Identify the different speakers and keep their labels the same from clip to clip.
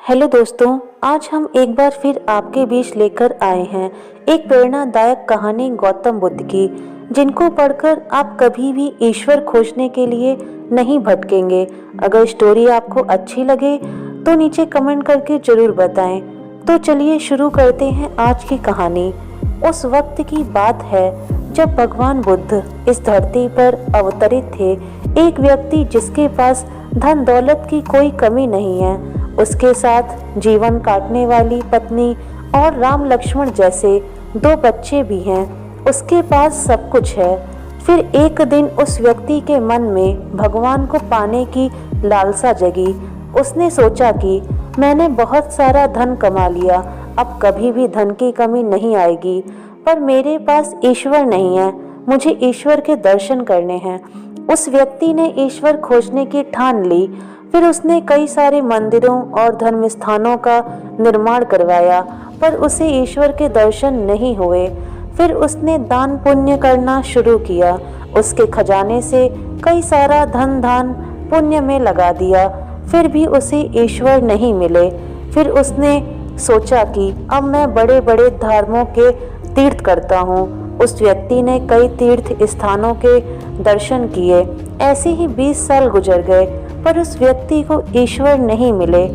Speaker 1: Hello दोस्तों, आज हम एक बार फिर आपके बीच लेकर आए हैं एक प्रेरणादायक कहानी गौतम बुद्ध की, जिनको पढ़कर आप कभी भी ईश्वर खोजने के लिए नहीं भटकेंगे। अगर स्टोरी आपको अच्छी लगे तो नीचे कमेंट करके जरूर बताएं। तो चलिए शुरू करते हैं आज की कहानी। उस वक्त की बात है जब भगवान बुद्ध इस धरती पर अवतरित थे। एक व्यक्ति जिसके पास धन दौलत की कोई कमी नहीं है, उसके साथ जीवन काटने वाली पत्नी और राम लक्ष्मण जैसे 2 बच्चे भी हैं। उसके पास सब कुछ है। फिर एक दिन उस व्यक्ति के मन में भगवान को पाने की लालसा जगी। उसने सोचा कि मैंने बहुत सारा धन कमा लिया, अब कभी भी धन की कमी नहीं आएगी, पर मेरे पास ईश्वर नहीं है। मुझे ईश्वर के दर्शन करने हैं। उस व्यक्ति ने ईश्वर खोजने की ठान ली। फिर उसने कई सारे मंदिरों और धर्म स्थानों का निर्माण करवाया, पर उसे ईश्वर के दर्शन नहीं हुए। फिर उसने दान पुण्य करना शुरू किया। उसके खजाने से कई सारा धन दान पुण्य में लगा दिया, फिर भी उसे ईश्वर नहीं मिले। फिर उसने सोचा कि अब मैं बड़े बड़े धर्मों के तीर्थ करता हूँ। उस व्यक्ति ने कई तीर्थ स्थानों के दर्शन किए। ऐसे ही 20 साल गुजर गए, पर उस व्यक्ति को ईश्वर नहीं मिले।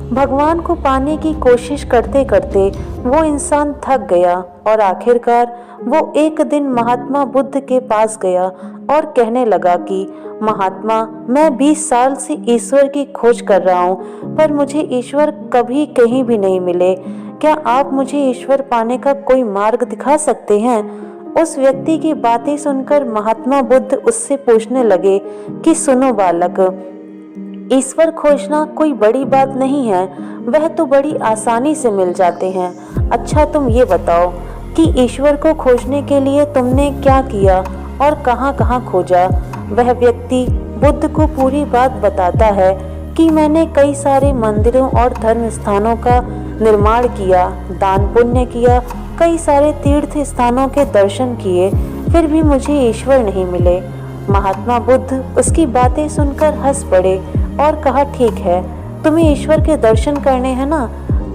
Speaker 1: भगवान को पाने की कोशिश करते करते वो इंसान थक गया और आखिरकार वो एक दिन महात्मा बुद्ध के पास गया और कहने लगा कि महात्मा, मैं 20 साल से ईश्वर की खोज कर रहा हूँ, पर मुझे ईश्वर कभी कहीं भी नहीं मिले। क्या आप मुझे ईश्वर पाने का कोई मार्ग दिखा सकते हैं? उस व्यक्ति की बातें सुनकर महात्मा बुद्ध उससे पूछने लगे कि सुनो बालक, ईश्वर खोजना कोई बड़ी बात नहीं है, वह तो बड़ी आसानी से मिल जाते हैं। अच्छा, तुम ये बताओ कि ईश्वर को खोजने के लिए तुमने क्या किया और कहाँ कहाँ खोजा? वह व्यक्ति बुद्ध को पूरी बात बताता है कि मैंने कई सारे मंदिरों और धर्म स्थानों का निर्माण किया, दान पुण्य किया, कई सारे तीर्थ स्थानों के दर्शन किए, फिर भी मुझे ईश्वर नहीं मिले। महात्मा बुद्ध उसकी बातें सुनकर हंस पड़े और कहा, ठीक है, तुम्हें ईश्वर के दर्शन करने हैं ना,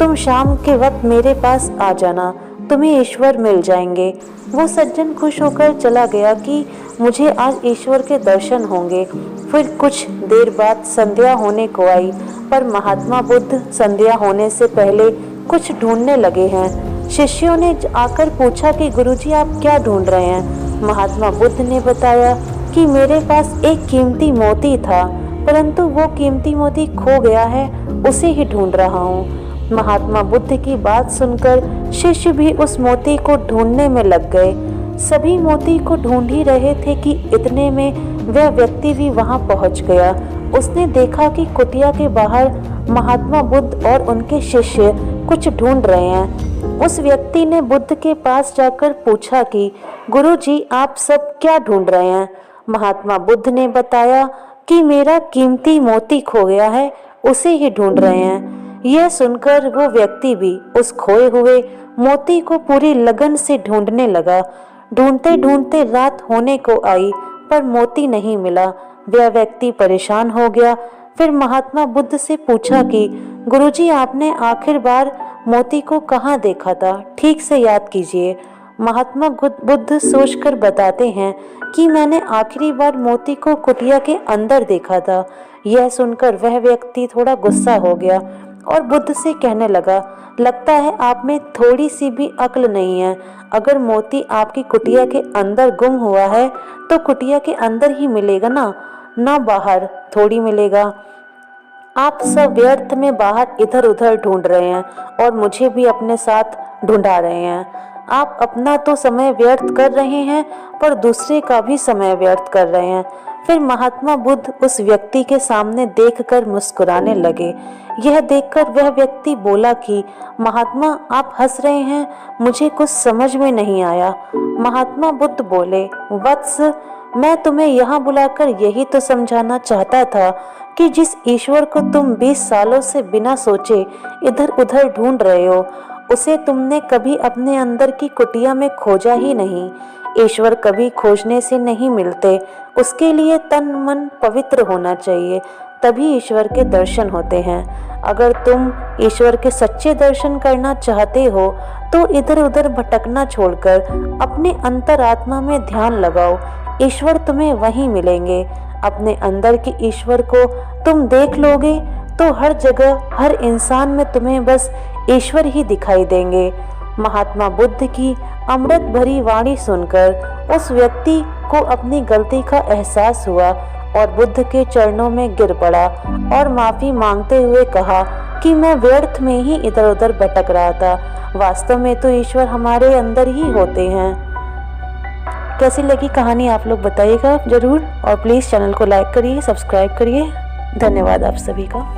Speaker 1: तुम शाम के वक्त मेरे पास आ जाना, तुम्हें ईश्वर मिल जाएंगे। वो सज्जन खुश होकर चला गया कि मुझे आज ईश्वर के दर्शन होंगे। फिर कुछ देर बाद संध्या होने को आई, पर महात्मा बुद्ध संध्या होने से पहले कुछ ढूंढने लगे हैं। शिष्यों ने आकर पूछा कि गुरुजी, आप क्या ढूंढ रहे हैं? महात्मा बुद्ध ने बताया कि मेरे पास एक कीमती मोती था, परंतु वो कीमती मोती खो गया है, उसे ही ढूंढ रहा हूँ। महात्मा बुद्ध की बात सुनकर शिष्य भी उस मोती को ढूंढने में लग गए। सभी मोती को ढूंढ ही रहे थे कि इतने में वह व्यक्ति भी वहां पहुंच गया। उसने देखा कि कुटिया के बाहर महात्मा बुद्ध और उनके शिष्य कुछ ढूंढ रहे हैं। उस व्यक्ति ने बुद्ध के पास जाकर पूछा कि गुरुजी, आप सब क्या ढूंढ रहे हैं? महात्मा बुद्ध ने बताया कि मेरा कीमती मोती खो गया है, उसे ही ढूंढ रहे हैं। यह सुनकर वो व्यक्ति भी उस खोए हुए मोती को पूरी लगन से ढूंढने लगा। ढूंढते ढूंढते रात होने को आई, पर मोती नहीं मिला। वह व्यक्ति परेशान हो गया। फिर महात्मा बुद्ध से पूछा कि गुरुजी, आपने आखिर बार मोती को कहाँ देखा था? ठीक से याद कीजिए। महात्मा बुद्ध सोचकर बताते हैं कि मैंने आखिरी बार मोती को कुटिया के अंदर देखा था। यह सुनकर वह व्यक्ति थोड़ा गुस्सा हो गया और बुद्ध से कहने लगा, लगता है आप में थोड़ी सी भी अक्ल नहीं है। अगर मोती आपकी कुटिया के अंदर गुम हुआ है तो कुटिया के अंदर ही मिलेगा ना बाहर थोड़ी मिलेगा। आप सब व्यर्थ में बाहर इधर उधर ढूंढ रहे हैं और मुझे भी अपने साथ ढूंढा रहे हैं। आप अपना तो समय व्यर्थ कर रहे हैं, पर दूसरे का भी समय व्यर्थ कर रहे हैं। फिर महात्मा बुद्ध उस व्यक्ति के सामने देखकर मुस्कुराने लगे। यह देखकर वह व्यक्ति बोला कि महात्मा, आप हंस रहे हैं, मुझे कुछ समझ में नहीं आया। महात्मा बुद्ध बोले, वत्स, मैं तुम्हें यहाँ बुलाकर यही तो समझाना चाहता था कि जिस ईश्वर को तुम 20 सालों से बिना सोचे इधर उधर ढूंढ रहे हो, उसे तुमने कभी अपने अंदर की कुटिया में खोजा ही नहीं। ईश्वर कभी खोजने से नहीं मिलते, उसके लिए तन मन पवित्र होना चाहिए, तभी ईश्वर के दर्शन होते हैं। अगर तुम ईश्वर के सच्चे दर्शन करना चाहते हो तो इधर उधर भटकना छोड़कर अपने अंतरात्मा में ध्यान लगाओ। ईश्वर तुम्हें वहीं मिलेंगे। अपने अंदर के ईश्वर को तुम देख लोगे तो हर जगह, हर इंसान में तुम्हें बस ईश्वर ही दिखाई देंगे। महात्मा बुद्ध की अमृत भरी वाणी सुनकर उस व्यक्ति को अपनी गलती का एहसास हुआ और बुद्ध के चरणों में गिर पड़ा और माफी मांगते हुए कहा कि मैं व्यर्थ में ही इधर उधर भटक रहा था। वास्तव में तो ईश्वर हमारे अंदर ही होते हैं। कैसी लगी कहानी आप लोग बताइएगा जरूर, और प्लीज़ चैनल को लाइक करिए, सब्सक्राइब करिए। धन्यवाद आप सभी का।